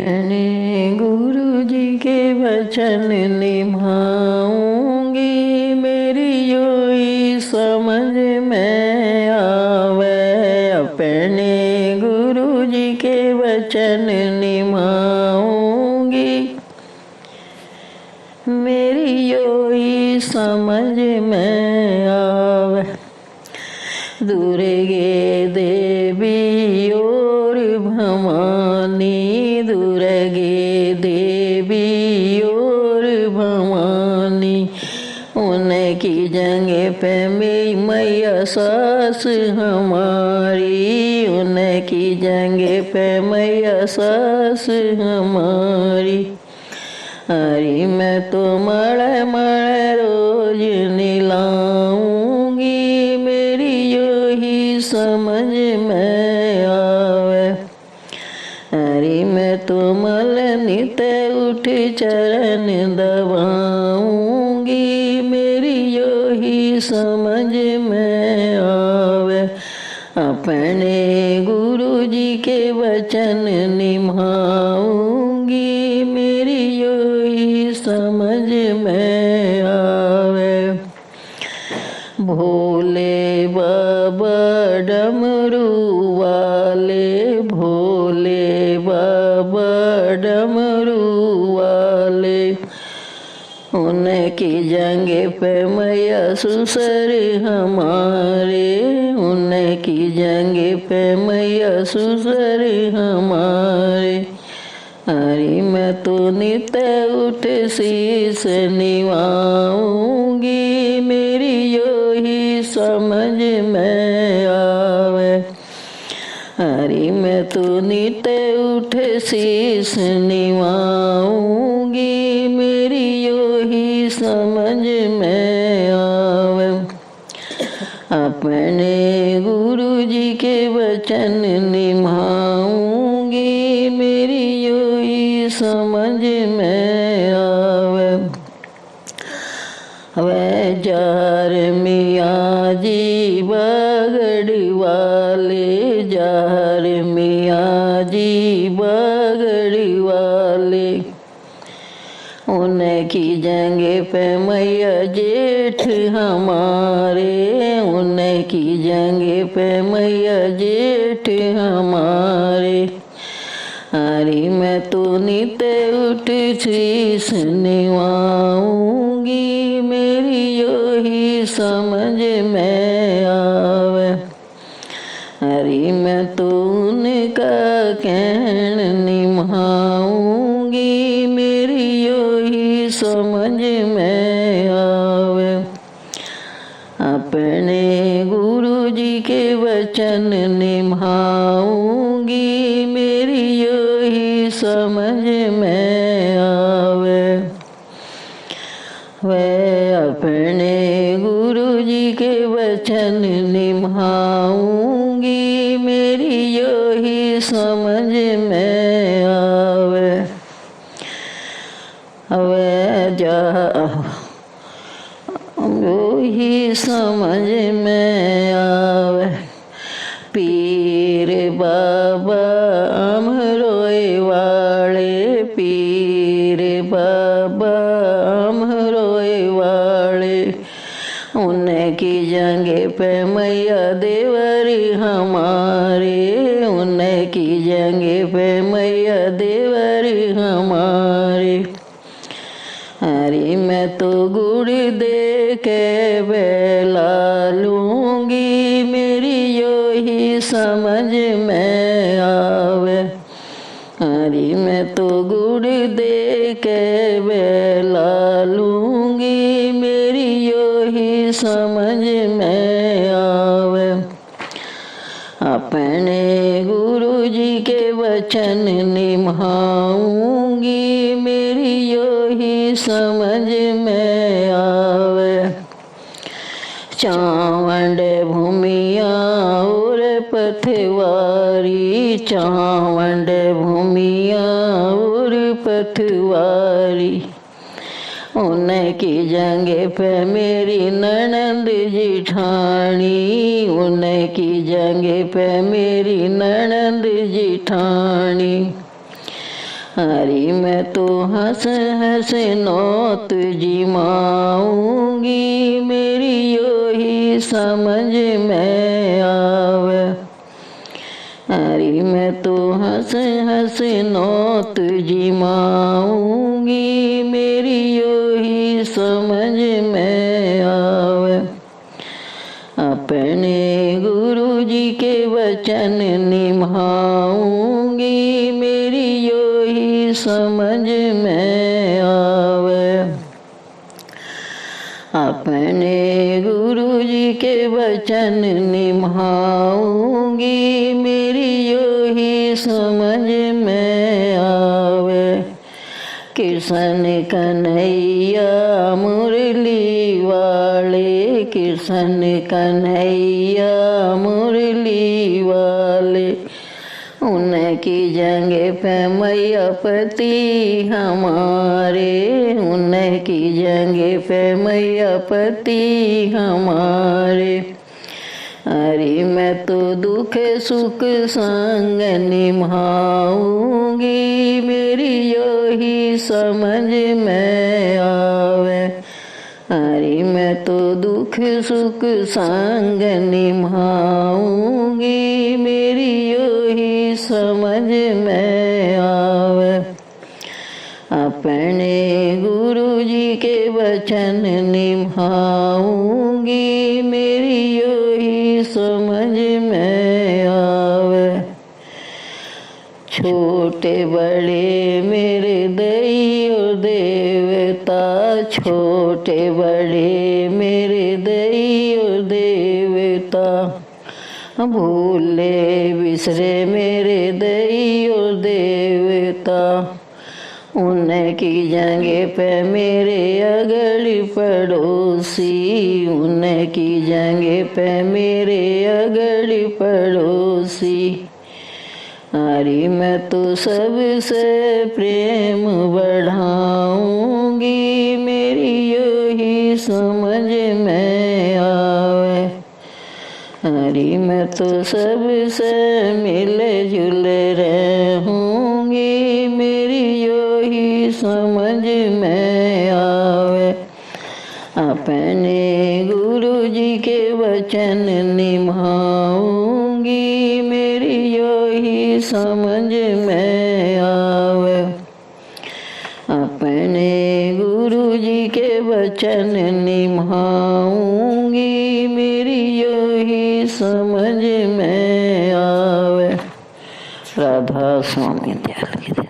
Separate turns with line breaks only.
मैंने गुरु जी के वचन निभाऊंगी, मेरी योई समझ में आवे। अपने गुरु जी के वचन निभाऊंगी, मेरी योई समझ में आवे। दुर्गे देवी और भवानी, दुर्गे देवी और भवानी, उनकी जगह पे मैया सास हमारी, उनकी जगह पे मैया सास हमारी। हरी मैं तो मड़े मड़े रोज निलाऊंगी, मेरी योही समझ में आवे। हरी मैं तो मल नित उठ चरण दबाऊंगी, मेरी योही समझ में आवे। अपने गुरु जी के वचन निभाऊंगी, मेरी योही समझ में आवे। भोले बाबा डमरू वाले, भोले बाबा डमरू वाले, उनकी जगह पे मैया सुसर हमारे, उनकी जगह पे मैया सुसर हमारे। हरी मैं तो नित उठ शीस निवाऊंगी, मेरी योही समझ में आवे। हरी मैं तो नित उठ शीस निवाऊंगी, मेरी योही समझ में आवे। अपने गुरु जी के वचन निभाऊंगी, मेरी योही समझ में आवे। वे जार मियाँ जी बगड़ वाले, जार मियाँ जी बगड़ वाले, उनकी जगह पे मैया जेठ हमारे, उनकी जगह पे मैया जेठ हमारे। हरी मैं तो नित उठ शीस निवाऊंगी, मेरी योही समझ में आवे। हरी मैं तो उनका कहन निभाऊंगी, मेरी योही समझ में आवे। अपने गुरु जी के वचन निभाऊंगी, मेरी योही समझ में आवे। वे अपने गुरु जी के वचन निभाऊंगी, मेरी योही समझ में आवे। वे योही समझ में आवे। पीर बाबा अमरोए वाले, पीर बाबा अमरोए वाले, उनकी जगह पे मैया देवरी हमारे, उनकी जगह पे मैया देवरी हमारे। हरी मैं तो गुड़ दे के बेला लूंगी, मेरी योही समझ में आवे। हरी मैं तो गुड़ दे के बेला लूंगी, मेरी योही समझ में आवे। अपने गुरु जी के वचन निभाऊंगी, मेरी योही समझ में आवे। चावंड भूमिया और पथवारी, चावंड भूमिया और पथवारी, उनकी जगह पे मेरी ननंद जिठानी, उनकी जगह पे मेरी ननंद जिठानी। हरी मैं तो हंस हंस नौत जिमाऊंगी, मेरी यो ही समझ में आवे। हरी मैं तो हंस हंस नौत जिमाऊंगी, मेरी यो ही समझ में आवे। अपने गुरु जी के वचन निभाऊंगी, मेरी यो ही समझ में आवे। अपने गुरु जी के वचन निभाऊंगी, मेरी यो ही समझ में आवे। कृष्ण कन्हैया मुरली वाले, कृष्ण कन्हैया मुरली वाले, उनकी जंगे पे मैया पति हमारे, उनकी जंगे पे मैया पति हमारे। हरी मैं तो दुख सुख संग निभाऊंगी, मेरी यो ही समझ में आवे। हरी मैं तो दुख सुख संग निभाऊंगी, मेरी यो ही समझ में आवे। अपने गुरु जी के वचन निभाऊंगी, मेरी यो ही समझ में आवे। छोटे बड़े मेरे दैयो देवता, छोटे बड़े मेरे दैयो देवता, भूले बिसरे मेरे दैयो देवता, उनकी जगह पे मेरे अगली पड़ोसी, उनकी जगह पे मेरे अगली पड़ोसी। हरी मैं तो सबसे प्रेम बढ़ाऊंगी, मेरी यो ही समझ में आवे। हरी मैं तो सबसे मिले जुले रहूंगी, मेरी यो ही समझ में आवे। अपने गुरु जी के वचन निभाऊंगी, मेरी यो ही समझ में आवे। अपने गुरु जी के वचन निभाऊंगी, मेरी यो ही समझ में आवे। राधा स्वामी दयाल की।